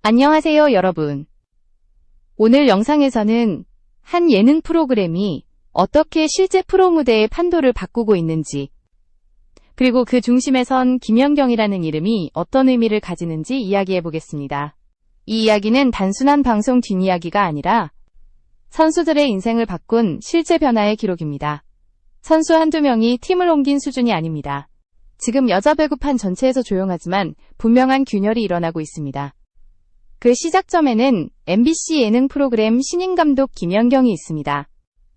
안녕하세요, 여러분. 오늘 영상에서는 한 예능 프로그램이 어떻게 실제 프로 무대의 판도를 바꾸고 있는지, 그리고 그 중심에 선 김연경이라는 이름이 어떤 의미를 가지는지 이야기해 보겠습니다. 이 이야기는 단순한 방송 뒷이야기가 아니라 선수들의 인생을 바꾼 실제 변화의 기록입니다. 선수 한두 명이 팀을 옮긴 수준이 아닙니다. 지금 여자 배구판 전체에서 조용하지만 분명한 균열이 일어나고 있습니다. 그 시작점에는 MBC 예능 프로그램 신인 감독 김연경이 있습니다.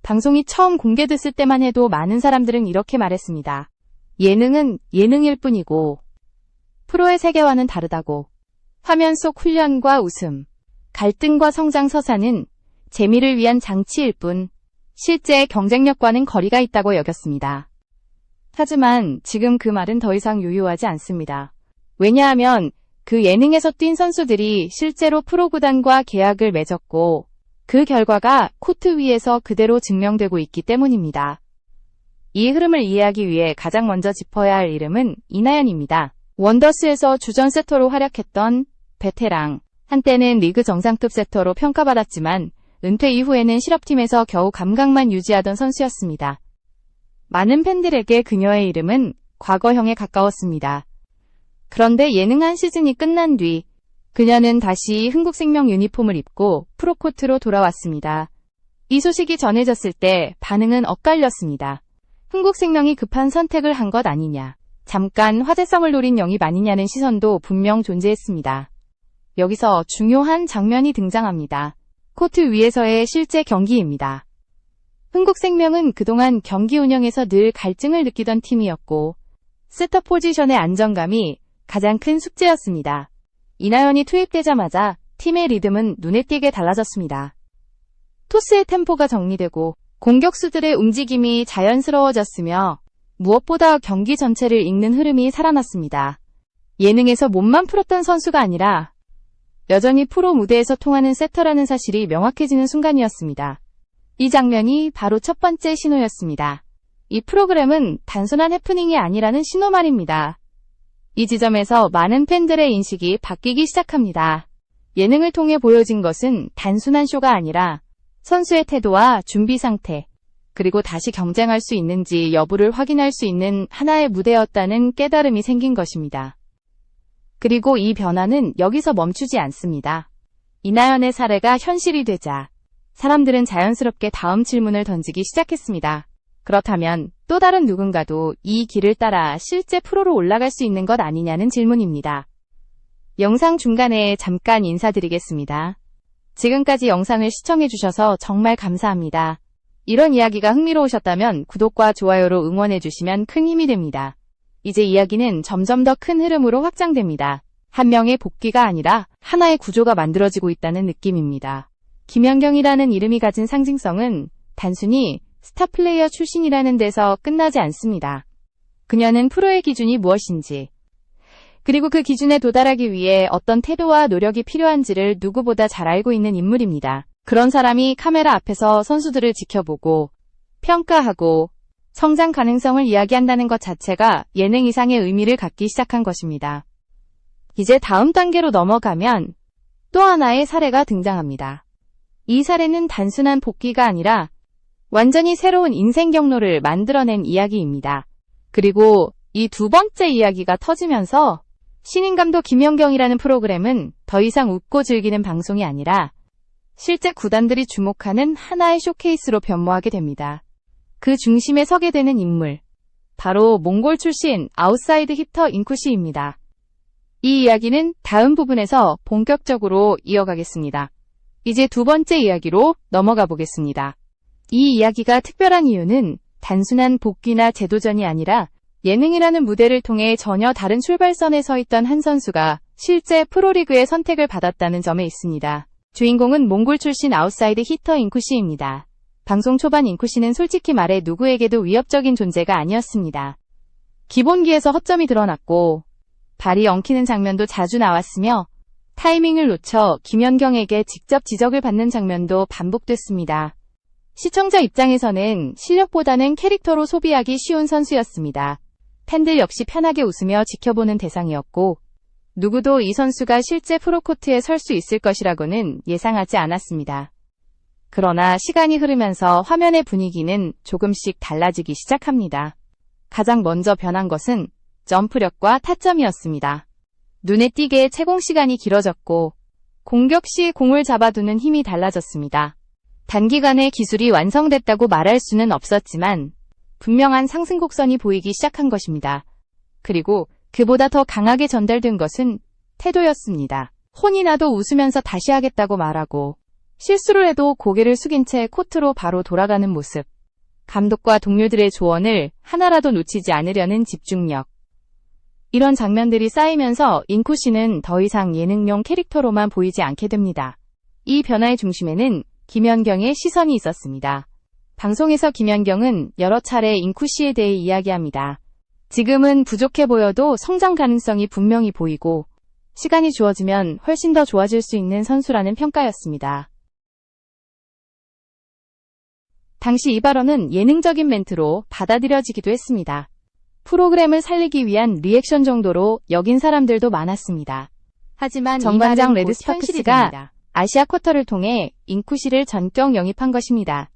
방송이 처음 공개됐을 때만 해도 많은 사람들은 이렇게 말했습니다. 예능은 예능일 뿐이고 프로의 세계와는 다르다고. 화면 속 훈련과 웃음, 갈등과 성장 서사는 재미를 위한 장치일 뿐 실제 경쟁력과는 거리가 있다고 여겼습니다. 하지만 지금 그 말은 더 이상 유효하지 않습니다. 왜냐하면 그 예능에서 뛴 선수들이 실제로 프로구단과 계약을 맺었고 그 결과가 코트 위에서 그대로 증명되고 있기 때문입니다. 이 흐름을 이해하기 위해 가장 먼저 짚어야 할 이름은 이나연입니다. 원더스에서 주전 세터로 활약했던 베테랑, 한때는 리그 정상급 세터로 평가받았지만 은퇴 이후에는 실업팀에서 겨우 감각만 유지하던 선수였습니다. 많은 팬들에게 그녀의 이름은 과거형에 가까웠습니다. 그런데 예능 한 시즌이 끝난 뒤 그녀는 다시 흥국생명 유니폼을 입고 프로코트로 돌아왔습니다. 이 소식이 전해졌을 때 반응은 엇갈렸습니다. 흥국생명이 급한 선택을 한 것 아니냐, 잠깐 화제성을 노린 영입 아니냐는 시선도 분명 존재했습니다. 여기서 중요한 장면이 등장합니다. 코트 위에서의 실제 경기입니다. 흥국생명은 그동안 경기 운영에서 늘 갈증을 느끼던 팀이었고 세터 포지션의 안정감이 가장 큰 숙제였습니다. 이나연이 투입되자마자 팀의 리듬은 눈에 띄게 달라졌습니다. 토스의 템포가 정리되고 공격수들의 움직임이 자연스러워졌으며 무엇보다 경기 전체를 읽는 흐름이 살아났습니다. 예능에서 몸만 풀었던 선수가 아니라 여전히 프로 무대에서 통하는 세터라는 사실이 명확해지는 순간이었습니다. 이 장면이 바로 첫 번째 신호였습니다. 이 프로그램은 단순한 해프닝이 아니라는 신호 말입니다. 이 지점에서 많은 팬들의 인식이 바뀌기 시작합니다. 예능을 통해 보여진 것은 단순한 쇼가 아니라 선수의 태도와 준비 상태, 그리고 다시 경쟁할 수 있는지 여부를 확인할 수 있는 하나의 무대였다는 깨달음이 생긴 것입니다. 그리고 이 변화는 여기서 멈추지 않습니다. 이나연의 사례가 현실이 되자 사람들은 자연스럽게 다음 질문을 던지기 시작했습니다. 그렇다면 또 다른 누군가도 이 길을 따라 실제 프로로 올라갈 수 있는 것 아니냐는 질문입니다. 영상 중간에 잠깐 인사드리겠습니다. 지금까지 영상을 시청해주셔서 정말 감사합니다. 이런 이야기가 흥미로우셨다면 구독과 좋아요로 응원해주시면 큰 힘이 됩니다. 이제 이야기는 점점 더 큰 흐름으로 확장됩니다. 한 명의 복귀가 아니라 하나의 구조가 만들어지고 있다는 느낌입니다. 김연경이라는 이름이 가진 상징성은 단순히 스타 플레이어 출신이라는 데서 끝나지 않습니다. 그녀는 프로의 기준이 무엇인지, 그리고 그 기준에 도달하기 위해 어떤 태도와 노력이 필요한지를 누구보다 잘 알고 있는 인물입니다. 그런 사람이 카메라 앞에서 선수들을 지켜보고 평가하고 성장 가능성을 이야기한다는 것 자체가 예능 이상의 의미를 갖기 시작한 것입니다. 이제 다음 단계로 넘어가면 또 하나의 사례가 등장합니다. 이 사례는 단순한 복귀가 아니라 완전히 새로운 인생 경로를 만들어낸 이야기입니다. 그리고 이 두 번째 이야기가 터지면서 신인 감독 김연경이라는 프로그램은 더 이상 웃고 즐기는 방송이 아니라 실제 구단들이 주목하는 하나의 쇼케이스로 변모하게 됩니다. 그 중심에 서게 되는 인물, 바로 몽골 출신 아웃사이드 히터 인쿠시입니다. 이 이야기는 다음 부분에서 본격적으로 이어가겠습니다. 이제 두 번째 이야기로 넘어가 보겠습니다. 이 이야기가 특별한 이유는 단순한 복귀나 재도전이 아니라 예능이라는 무대를 통해 전혀 다른 출발선에 서 있던 한 선수가 실제 프로리그의 선택을 받았다는 점에 있습니다. 주인공은 몽골 출신 아웃사이드 히터 인쿠시입니다. 방송 초반 인쿠시는 솔직히 말해 누구에게도 위협적인 존재가 아니었습니다. 기본기에서 허점이 드러났고 발이 엉키는 장면도 자주 나왔으며 타이밍을 놓쳐 김연경에게 직접 지적을 받는 장면도 반복됐습니다. 시청자 입장에서는 실력보다는 캐릭터로 소비하기 쉬운 선수였습니다. 팬들 역시 편하게 웃으며 지켜보는 대상이었고 누구도 이 선수가 실제 프로코트에 설 수 있을 것이라고는 예상하지 않았습니다. 그러나 시간이 흐르면서 화면의 분위기는 조금씩 달라지기 시작합니다. 가장 먼저 변한 것은 점프력과 타점이었습니다. 눈에 띄게 채공 시간이 길어졌고 공격 시 공을 잡아두는 힘이 달라졌습니다. 단기간에 기술이 완성됐다고 말할 수는 없었지만 분명한 상승 곡선이 보이기 시작한 것입니다. 그리고 그보다 더 강하게 전달된 것은 태도였습니다. 혼이 나도 웃으면서 다시 하겠다고 말하고 실수를 해도 고개를 숙인 채 코트로 바로 돌아가는 모습. 감독과 동료들의 조언을 하나라도 놓치지 않으려는 집중력. 이런 장면들이 쌓이면서 인쿠 씨는 더 이상 예능용 캐릭터로만 보이지 않게 됩니다. 이 변화의 중심에는 김연경의 시선이 있었습니다. 방송에서 김연경은 여러 차례 인쿠 씨에 대해 이야기합니다. 지금은 부족해 보여도 성장 가능성이 분명히 보이고 시간이 주어지면 훨씬 더 좋아질 수 있는 선수라는 평가였습니다. 당시 이 발언은 예능적인 멘트로 받아들여지기도 했습니다. 프로그램을 살리기 위한 리액션 정도로 여긴 사람들도 많았습니다. 하지만 정관장 레드스파크스가 아시아 쿼터를 통해 인쿠 씨를 전격 영입한 것입니다.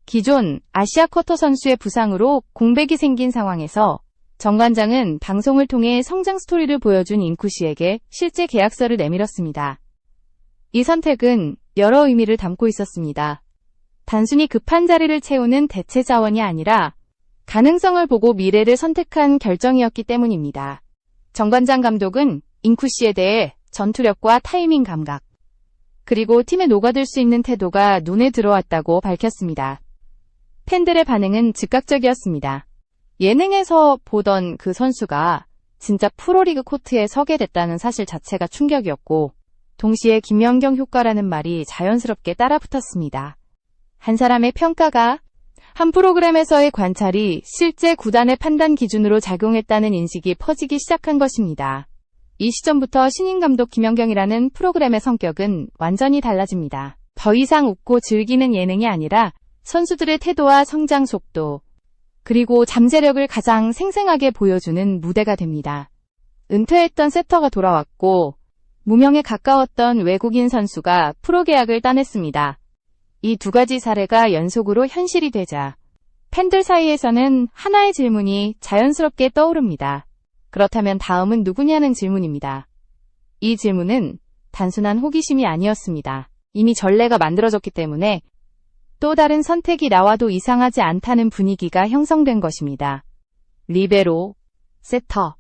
기존 아시아 쿼터 선수의 부상으로 공백이 생긴 상황에서 정관장은 방송을 통해 성장 스토리를 보여준 인쿠 씨에게 실제 계약서를 내밀었습니다. 이 선택은 여러 의미를 담고 있었습니다. 단순히 급한 자리를 채우는 대체 자원이 아니라 가능성을 보고 미래를 선택한 결정이었기 때문입니다. 정관장 감독은 인쿠 씨에 대해 전투력과 타이밍 감각, 그리고 팀에 녹아들 수 있는 태도가 눈에 들어왔다고 밝혔습니다. 팬들의 반응은 즉각적이었습니다. 예능에서 보던 그 선수가 진짜 프로리그 코트에 서게 됐다는 사실 자체가 충격이었고, 동시에 김연경 효과라는 말이 자연스럽게 따라붙었습니다. 한 사람의 평가가 한 프로그램에서의 관찰이 실제 구단의 판단 기준으로 작용했다는 인식이 퍼지기 시작한 것입니다. 이 시점부터 신인 감독 김연경이라는 프로그램의 성격은 완전히 달라집니다. 더 이상 웃고 즐기는 예능이 아니라 선수들의 태도와 성장 속도, 그리고 잠재력을 가장 생생하게 보여주는 무대가 됩니다. 은퇴했던 세터가 돌아왔고 무명에 가까웠던 외국인 선수가 프로 계약을 따냈습니다. 이 두 가지 사례가 연속으로 현실이 되자 팬들 사이에서는 하나의 질문이 자연스럽게 떠오릅니다. 그렇다면 다음은 누구냐는 질문입니다. 이 질문은 단순한 호기심이 아니었습니다. 이미 전례가 만들어졌기 때문에 또 다른 선택이 나와도 이상하지 않다는 분위기가 형성된 것입니다. 리베로, 세터,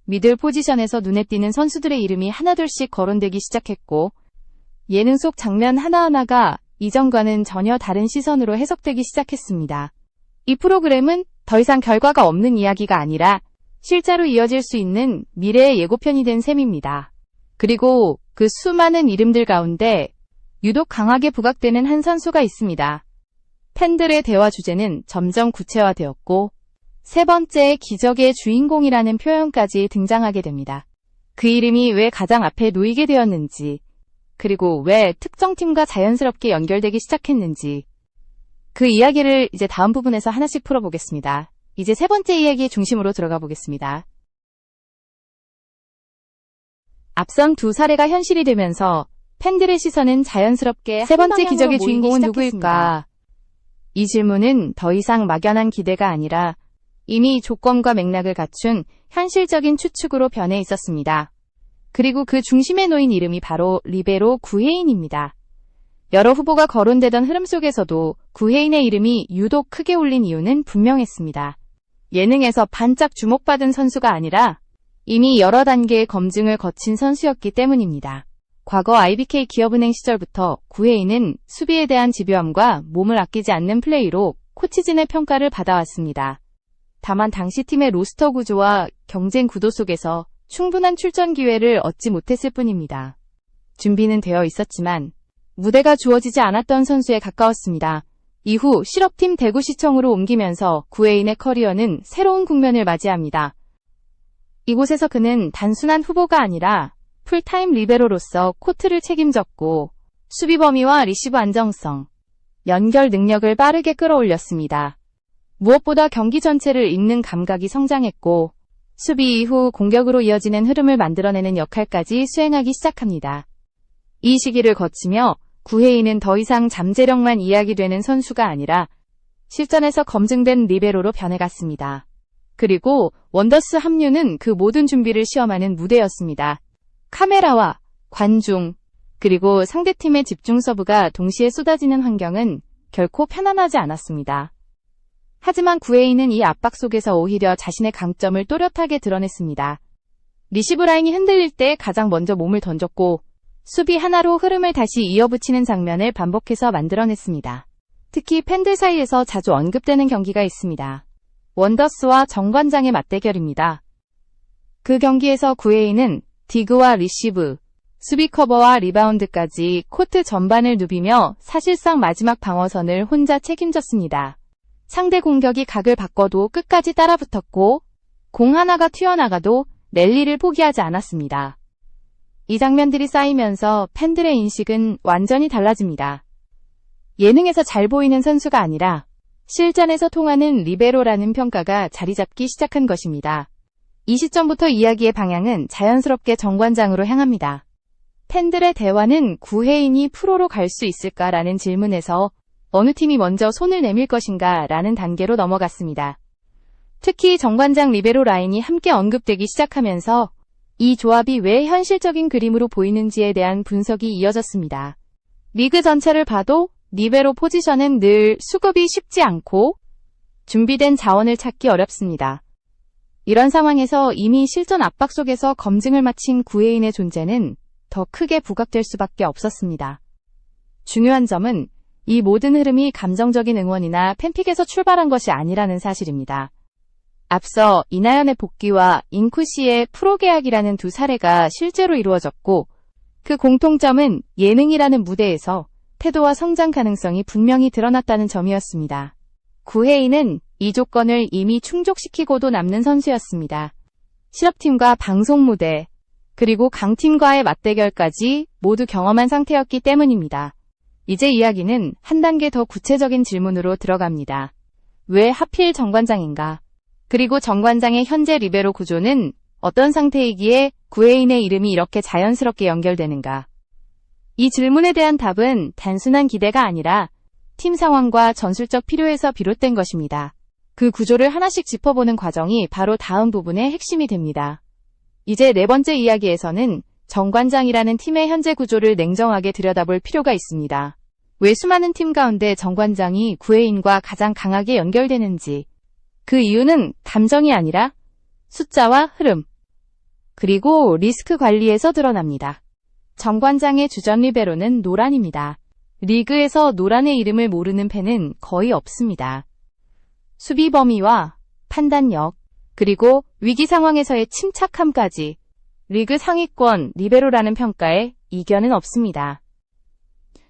미들 포지션에서 눈에 띄는 선수들의 이름이 하나둘씩 거론되기 시작했고 예능 속 장면 하나하나가 이전과는 전혀 다른 시선으로 해석되기 시작했습니다. 이 프로그램은 더 이상 결과가 없는 이야기가 아니라 실제로 이어질 수 있는 미래의 예고편이 된 셈입니다. 그리고 그 수많은 이름들 가운데 유독 강하게 부각되는 한 선수가 있습니다. 팬들의 대화 주제는 점점 구체화되었고 세 번째 기적의 주인공이라는 표현까지 등장하게 됩니다. 그 이름이 왜 가장 앞에 놓이게 되었는지, 그리고 왜 특정 팀과 자연스럽게 연결되기 시작했는지, 그 이야기를 이제 다음 부분에서 하나씩 풀어보겠습니다. 이제 세 번째 이야기의 중심으로 들어가 보겠습니다. 앞선 두 사례가 현실이 되면서 팬들의 시선은 자연스럽게 세 번째 기적의 주인공은 누구일까? 이 질문은 더 이상 막연한 기대가 아니라 이미 조건과 맥락을 갖춘 현실적인 추측으로 변해 있었습니다. 그리고 그 중심에 놓인 이름이 바로 리베로 구혜인입니다. 여러 후보가 거론되던 흐름 속에서도 구혜인의 이름이 유독 크게 울린 이유는 분명했습니다. 예능에서 반짝 주목받은 선수가 아니라 이미 여러 단계의 검증을 거친 선수였기 때문입니다. 과거 IBK 기업은행 시절부터 구혜인은 수비에 대한 집요함과 몸을 아끼지 않는 플레이로 코치진의 평가를 받아왔습니다. 다만 당시 팀의 로스터 구조와 경쟁 구도 속에서 충분한 출전 기회를 얻지 못했을 뿐입니다. 준비는 되어 있었지만 무대가 주어지지 않았던 선수에 가까웠습니다. 이후 실업팀 대구시청으로 옮기면서 구혜인의 커리어는 새로운 국면을 맞이합니다. 이곳에서 그는 단순한 후보가 아니라 풀타임 리베로로서 코트를 책임졌고 수비 범위와 리시브 안정성, 연결 능력을 빠르게 끌어올렸습니다. 무엇보다 경기 전체를 읽는 감각이 성장했고 수비 이후 공격으로 이어지는 흐름을 만들어내는 역할까지 수행하기 시작합니다. 이 시기를 거치며 구혜인은 더 이상 잠재력만 이야기되는 선수가 아니라 실전에서 검증된 리베로로 변해갔습니다. 그리고 원더스 합류는 그 모든 준비를 시험하는 무대였습니다. 카메라와 관중, 그리고 상대팀의 집중 서브가 동시에 쏟아지는 환경은 결코 편안하지 않았습니다. 하지만 구혜인은 이 압박 속에서 오히려 자신의 강점을 또렷하게 드러냈습니다. 리시브 라인이 흔들릴 때 가장 먼저 몸을 던졌고 수비 하나로 흐름을 다시 이어붙이는 장면을 반복해서 만들어냈습니다. 특히 팬들 사이에서 자주 언급되는 경기가 있습니다. 원더스와 정관장의 맞대결입니다. 그 경기에서 구혜인은 디그와 리시브, 수비 커버와 리바운드까지 코트 전반을 누비며 사실상 마지막 방어선을 혼자 책임졌습니다. 상대 공격이 각을 바꿔도 끝까지 따라붙었고 공 하나가 튀어나가도 랠리를 포기하지 않았습니다. 이 장면들이 쌓이면서 팬들의 인식은 완전히 달라집니다. 예능에서 잘 보이는 선수가 아니라 실전에서 통하는 리베로라는 평가가 자리 잡기 시작한 것입니다. 이 시점부터 이야기의 방향은 자연스럽게 정관장으로 향합니다. 팬들의 대화는 구혜인이 프로로 갈 수 있을까라는 질문에서 어느 팀이 먼저 손을 내밀 것인가 라는 단계로 넘어갔습니다. 특히 정관장 리베로 라인이 함께 언급되기 시작하면서 이 조합이 왜 현실적인 그림으로 보이는지에 대한 분석이 이어졌습니다. 리그 전체를 봐도 리베로 포지션은 늘 수급이 쉽지 않고 준비된 자원을 찾기 어렵습니다. 이런 상황에서 이미 실전 압박 속에서 검증을 마친 구혜인의 존재는 더 크게 부각될 수밖에 없었습니다. 중요한 점은 이 모든 흐름이 감정적인 응원이나 팬픽에서 출발한 것이 아니라는 사실입니다. 앞서 이나연의 복귀와 인쿠시의 프로 계약이라는 두 사례가 실제로 이루어졌고 그 공통점은 예능이라는 무대에서 태도와 성장 가능성이 분명히 드러났다는 점이었습니다. 구혜인은 이 조건을 이미 충족시키고도 남는 선수였습니다. 실업팀과 방송 무대, 그리고 강팀과의 맞대결까지 모두 경험한 상태였기 때문입니다. 이제 이야기는 한 단계 더 구체적인 질문으로 들어갑니다. 왜 하필 정관장인가? 그리고 정관장의 현재 리베로 구조는 어떤 상태이기에 구혜인의 이름이 이렇게 자연스럽게 연결되는가? 이 질문에 대한 답은 단순한 기대가 아니라 팀 상황과 전술적 필요에서 비롯된 것입니다. 그 구조를 하나씩 짚어보는 과정이 바로 다음 부분의 핵심이 됩니다. 이제 네 번째 이야기에서는 정관장이라는 팀의 현재 구조를 냉정하게 들여다볼 필요가 있습니다. 왜 수많은 팀 가운데 정관장이 구혜인과 가장 강하게 연결되는지, 그 이유는 감정이 아니라 숫자와 흐름, 그리고 리스크 관리에서 드러납니다. 정관장의 주전 리베로는 노란입니다. 리그에서 노란의 이름을 모르는 팬은 거의 없습니다. 수비 범위와 판단력, 그리고 위기 상황에서의 침착함까지 리그 상위권 리베로라는 평가에 이견은 없습니다.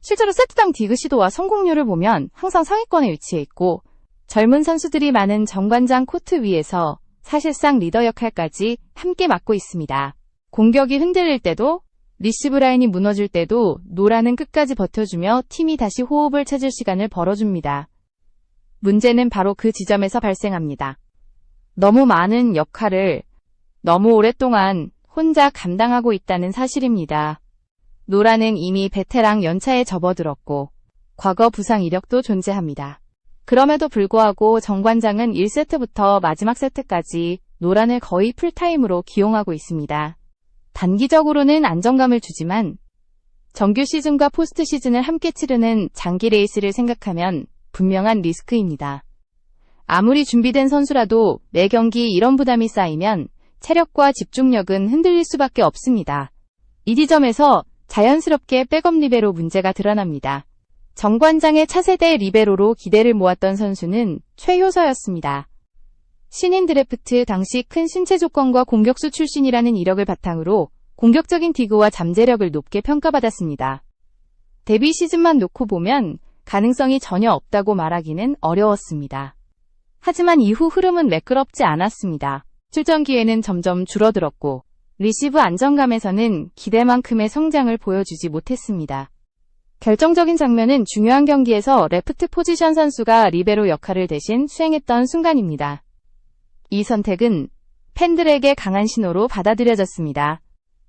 실제로 세트당 디그 시도와 성공률을 보면 항상 상위권에 위치해 있고 젊은 선수들이 많은 정관장 코트 위에서 사실상 리더 역할까지 함께 맡고 있습니다. 공격이 흔들릴 때도 리시브 라인이 무너질 때도 노란은 끝까지 버텨주며 팀이 다시 호흡을 찾을 시간을 벌어줍니다. 문제는 바로 그 지점에서 발생합니다. 너무 많은 역할을 너무 오랫동안 혼자 감당하고 있다는 사실입니다. 노란은 이미 베테랑 연차에 접어들었고 과거 부상 이력도 존재합니다. 그럼에도 불구하고 정관장은 1세트부터 마지막 세트까지 노란을 거의 풀타임으로 기용하고 있습니다. 단기적으로는 안정감을 주지만 정규 시즌과 포스트 시즌을 함께 치르는 장기 레이스를 생각하면 분명한 리스크입니다. 아무리 준비된 선수라도 매 경기 이런 부담이 쌓이면 체력과 집중력은 흔들릴 수밖에 없습니다. 이 지점에서 자연스럽게 백업 리베로 문제가 드러납니다. 정관장의 차세대 리베로로 기대를 모았던 선수는 최효서였습니다. 신인 드래프트 당시 큰 신체 조건과 공격수 출신이라는 이력을 바탕으로 공격적인 디그와 잠재력을 높게 평가받았습니다. 데뷔 시즌만 놓고 보면 가능성이 전혀 없다고 말하기는 어려웠습니다. 하지만 이후 흐름은 매끄럽지 않았습니다. 출전 기회는 점점 줄어들었고 리시브 안정감에서는 기대만큼의 성장을 보여주지 못했습니다. 결정적인 장면은 중요한 경기에서 레프트 포지션 선수가 리베로 역할을 대신 수행했던 순간입니다. 이 선택은 팬들에게 강한 신호로 받아들여졌습니다.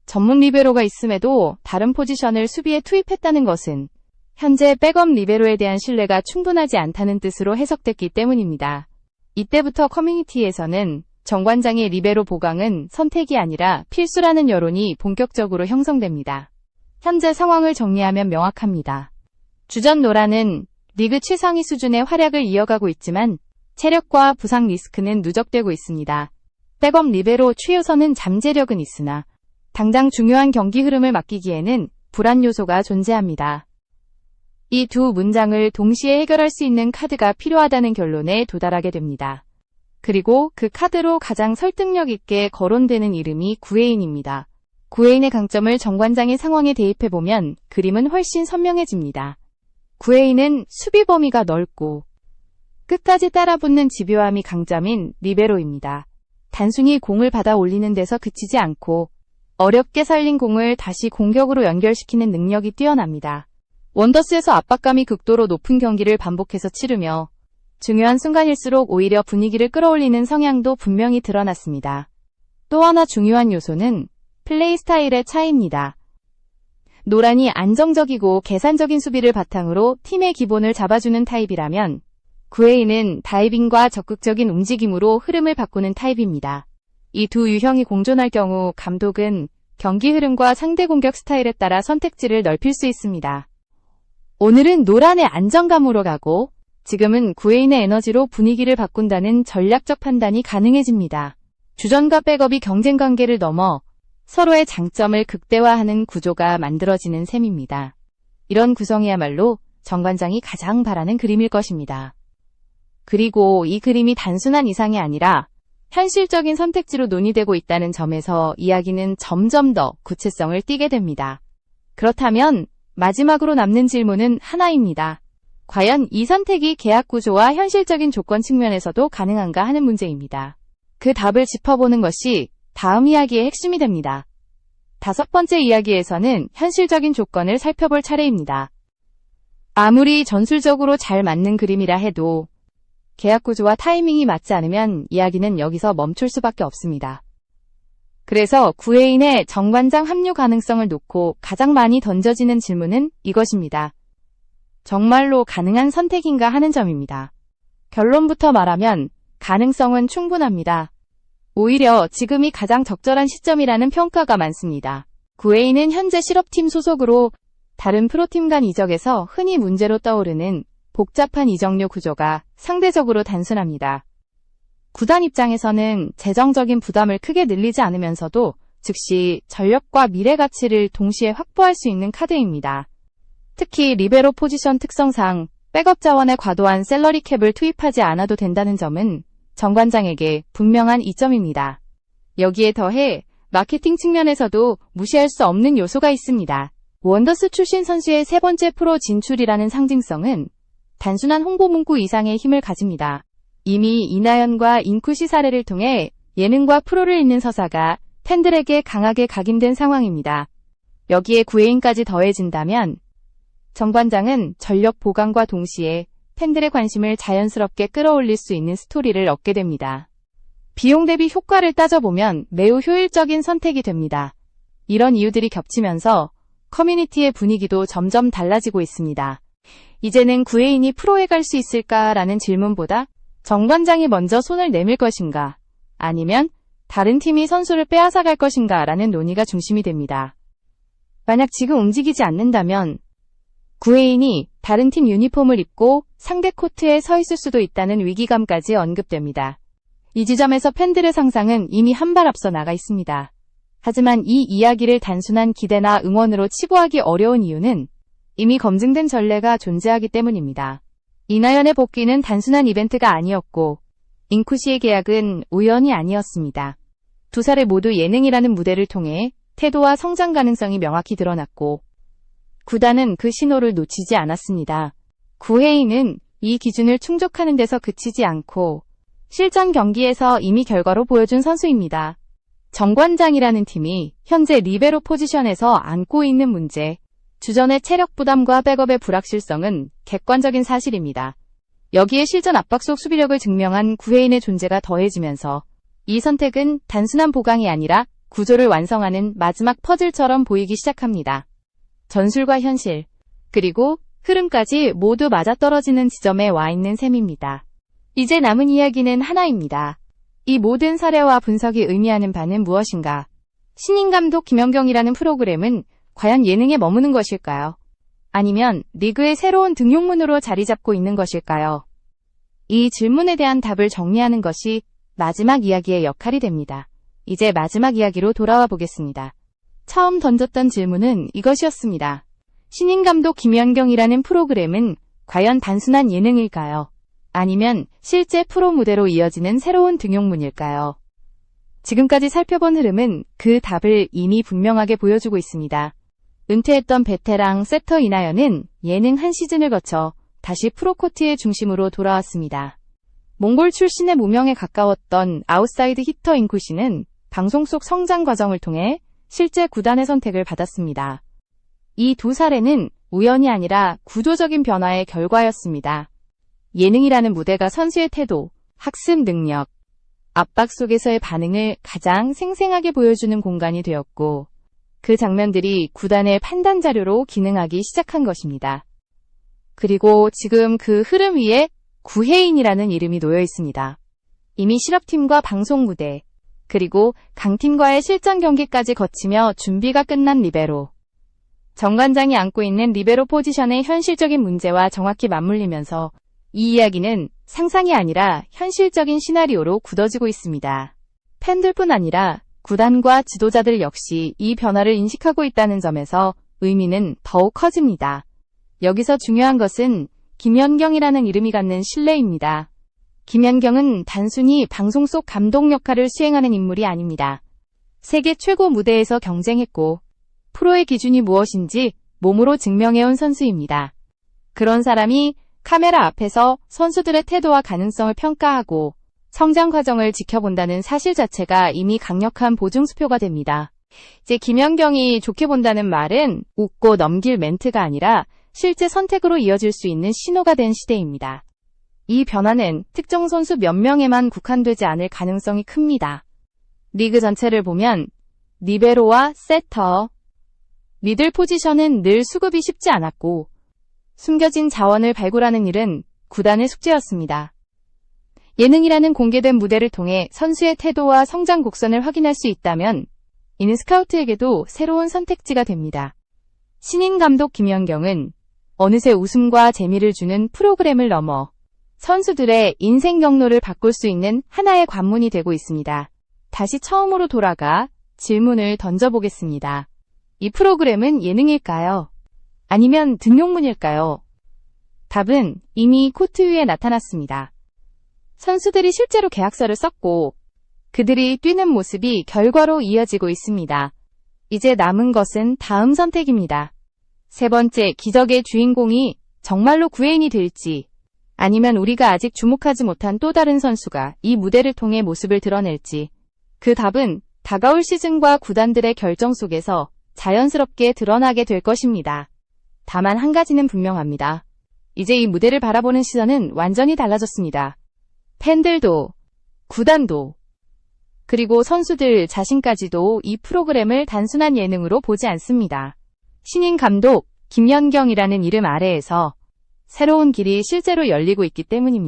전문 리베로가 있음에도 다른 포지션을 수비에 투입했다는 것은 현재 백업 리베로에 대한 신뢰가 충분하지 않다는 뜻으로 해석됐기 때문입니다. 이때부터 커뮤니티에서는 정관장의 리베로 보강은 선택이 아니라 필수라는 여론이 본격적으로 형성됩니다. 현재 상황을 정리하면 명확합니다. 주전 노라는 리그 최상위 수준의 활약을 이어가고 있지만 체력과 부상 리스크는 누적되고 있습니다. 백업 리베로 최우선은 잠재력은 있으나 당장 중요한 경기 흐름을 맡기기에는 불안 요소가 존재합니다. 이 두 문장을 동시에 해결할 수 있는 카드가 필요하다는 결론에 도달하게 됩니다. 그리고 그 카드로 가장 설득력 있게 거론되는 이름이 구혜인입니다. 구혜인의 강점을 정관장의 상황에 대입해보면 그림은 훨씬 선명해집니다. 구혜인은 수비 범위가 넓고 끝까지 따라붙는 집요함이 강점인 리베로입니다. 단순히 공을 받아 올리는 데서 그치지 않고 어렵게 살린 공을 다시 공격으로 연결시키는 능력이 뛰어납니다. 원더스에서 압박감이 극도로 높은 경기를 반복해서 치르며 중요한 순간일수록 오히려 분위기를 끌어올리는 성향도 분명히 드러났습니다. 또 하나 중요한 요소는 플레이 스타일의 차이입니다. 노란이 안정적이고 계산적인 수비를 바탕으로 팀의 기본을 잡아주는 타입이라면 구혜인은 다이빙과 적극적인 움직임으로 흐름을 바꾸는 타입입니다. 이 두 유형이 공존할 경우 감독은 경기 흐름과 상대 공격 스타일에 따라 선택지를 넓힐 수 있습니다. 오늘은 노란의 안정감으로 가고 지금은 구혜인의 에너지로 분위기를 바꾼다는 전략적 판단이 가능해집니다. 주전과 백업이 경쟁 관계를 넘어 서로의 장점을 극대화하는 구조가 만들어지는 셈입니다. 이런 구성이야말로 정관장이 가장 바라는 그림일 것입니다. 그리고 이 그림이 단순한 이상이 아니라 현실적인 선택지로 논의되고 있다는 점에서 이야기는 점점 더 구체성을 띠게 됩니다. 그렇다면 마지막으로 남는 질문은 하나입니다. 과연 이 선택이 계약 구조와 현실적인 조건 측면에서도 가능한가 하는 문제입니다. 그 답을 짚어보는 것이 다음 이야기의 핵심이 됩니다. 5번째 이야기에서는 현실적인 조건을 살펴볼 차례입니다. 아무리 전술적으로 잘 맞는 그림이라 해도 계약 구조와 타이밍이 맞지 않으면 이야기는 여기서 멈출 수밖에 없습니다. 그래서 구혜인의 정관장 합류 가능성을 놓고 가장 많이 던져지는 질문은 이것입니다. 정말로 가능한 선택인가 하는 점입니다. 결론부터 말하면 가능성은 충분합니다. 오히려 지금이 가장 적절한 시점이라는 평가가 많습니다. 구혜인은 현재 실업팀 소속으로 다른 프로팀 간 이적에서 흔히 문제로 떠오르는 복잡한 이적료 구조가 상대적으로 단순합니다. 구단 입장에서는 재정적인 부담을 크게 늘리지 않으면서도 즉시 전력과 미래 가치를 동시에 확보할 수 있는 카드입니다. 특히 리베로 포지션 특성상 백업 자원에 과도한 셀러리 캡을 투입하지 않아도 된다는 점은 정관장에게 분명한 이점입니다. 여기에 더해 마케팅 측면에서도 무시할 수 없는 요소가 있습니다. 원더스 출신 선수의 3번째 프로 진출이라는 상징성은 단순한 홍보 문구 이상의 힘을 가집니다. 이미 이나연과 인쿠시 사례를 통해 예능과 프로를 잇는 서사가 팬들에게 강하게 각인된 상황입니다. 여기에 구혜인까지 더해진다면 정관장은 전력 보강과 동시에 팬들의 관심을 자연스럽게 끌어올릴 수 있는 스토리를 얻게 됩니다. 비용 대비 효과를 따져보면 매우 효율적인 선택이 됩니다. 이런 이유들이 겹치면서 커뮤니티의 분위기도 점점 달라지고 있습니다. 이제는 구혜인이 프로에 갈 수 있을까라는 질문보다 정관장이 먼저 손을 내밀 것인가 아니면 다른 팀이 선수를 빼앗아 갈 것인가 라는 논의가 중심이 됩니다. 만약 지금 움직이지 않는다면 구혜인이 다른 팀 유니폼을 입고 상대 코트에 서 있을 수도 있다는 위기감까지 언급됩니다. 이 지점에서 팬들의 상상은 이미 한 발 앞서 나가 있습니다. 하지만 이 이야기를 단순한 기대나 응원으로 치부하기 어려운 이유는 이미 검증된 전례가 존재하기 때문입니다. 이나연의 복귀는 단순한 이벤트가 아니었고 인쿠시의 계약은 우연이 아니었습니다. 두 사례 모두 예능이라는 무대를 통해 태도와 성장 가능성이 명확히 드러났고 구단은 그 신호를 놓치지 않았습니다. 구혜인은 이 기준을 충족하는 데서 그치지 않고 실전 경기에서 이미 결과로 보여준 선수입니다. 정관장이라는 팀이 현재 리베로 포지션에서 안고 있는 문제, 주전의 체력 부담과 백업의 불확실성은 객관적인 사실입니다. 여기에 실전 압박 속 수비력을 증명한 구혜인의 존재가 더해지면서 이 선택은 단순한 보강이 아니라 구조를 완성하는 마지막 퍼즐처럼 보이기 시작합니다. 전술과 현실, 그리고 흐름까지 모두 맞아떨어지는 지점에 와 있는 셈입니다. 이제 남은 이야기는 하나입니다. 이 모든 사례와 분석이 의미하는 바는 무엇인가? 신인 감독 김연경이라는 프로그램은 과연 예능에 머무는 것일까요? 아니면 리그의 새로운 등용문으로 자리 잡고 있는 것일까요? 이 질문에 대한 답을 정리하는 것이 마지막 이야기의 역할이 됩니다. 이제 마지막 이야기로 돌아와 보겠습니다. 처음 던졌던 질문은 이것이었습니다. 신인 감독 김연경이라는 프로그램은 과연 단순한 예능일까요? 아니면 실제 프로 무대로 이어지는 새로운 등용문일까요? 지금까지 살펴본 흐름은 그 답을 이미 분명하게 보여주고 있습니다. 은퇴했던 베테랑 세터 이나연은 예능 한 시즌을 거쳐 다시 프로코트의 중심으로 돌아왔습니다. 몽골 출신의 무명에 가까웠던 아웃사이드 히터 잉쿠 씨는 방송 속 성장 과정을 통해 실제 구단의 선택을 받았습니다. 이 두 사례는 우연이 아니라 구조적인 변화의 결과였습니다. 예능이라는 무대가 선수의 태도, 학습 능력, 압박 속에서의 반응을 가장 생생하게 보여주는 공간이 되었고, 그 장면들이 구단의 판단 자료로 기능하기 시작한 것입니다. 그리고 지금 그 흐름 위에 구혜인이라는 이름이 놓여 있습니다. 이미 실업팀과 방송 무대, 그리고 강팀과의 실전 경기까지 거치며 준비가 끝난 리베로. 정관장이 안고 있는 리베로 포지션의 현실적인 문제와 정확히 맞물리면서 이 이야기는 상상이 아니라 현실적인 시나리오로 굳어지고 있습니다. 팬들뿐 아니라 구단과 지도자들 역시 이 변화를 인식하고 있다는 점에서 의미는 더욱 커집니다. 여기서 중요한 것은 김연경이라는 이름이 갖는 신뢰입니다. 김연경은 단순히 방송 속 감독 역할을 수행하는 인물이 아닙니다. 세계 최고 무대에서 경쟁했고 프로의 기준이 무엇인지 몸으로 증명해온 선수입니다. 그런 사람이 카메라 앞에서 선수들의 태도와 가능성을 평가하고 성장 과정을 지켜본다는 사실 자체가 이미 강력한 보증수표가 됩니다. 이제 김연경이 좋게 본다는 말은 웃고 넘길 멘트가 아니라 실제 선택으로 이어질 수 있는 신호가 된 시대입니다. 이 변화는 특정 선수 몇 명에만 국한되지 않을 가능성이 큽니다. 리그 전체를 보면 리베로와 세터, 미들 포지션은 늘 수급이 쉽지 않았고 숨겨진 자원을 발굴하는 일은 구단의 숙제였습니다. 예능이라는 공개된 무대를 통해 선수의 태도와 성장 곡선을 확인할 수 있다면 이는 스카우트에게도 새로운 선택지가 됩니다. 신인 감독 김연경은 어느새 웃음과 재미를 주는 프로그램을 넘어 선수들의 인생 경로를 바꿀 수 있는 하나의 관문이 되고 있습니다. 다시 처음으로 돌아가 질문을 던져보겠습니다. 이 프로그램은 예능일까요? 아니면 등용문일까요? 답은 이미 코트 위에 나타났습니다. 선수들이 실제로 계약서를 썼고 그들이 뛰는 모습이 결과로 이어지고 있습니다. 이제 남은 것은 다음 선택입니다. 세 번째, 기적의 주인공이 정말로 구혜인이 될지 아니면 우리가 아직 주목하지 못한 또 다른 선수가 이 무대를 통해 모습을 드러낼지 그 답은 다가올 시즌과 구단들의 결정 속에서 자연스럽게 드러나게 될 것입니다. 다만 한 가지는 분명합니다. 이제 이 무대를 바라보는 시선은 완전히 달라졌습니다. 팬들도, 구단도, 그리고 선수들 자신까지도 이 프로그램을 단순한 예능으로 보지 않습니다. 신인 감독 김연경이라는 이름 아래에서 새로운 길이 실제로 열리고 있기 때문입니다.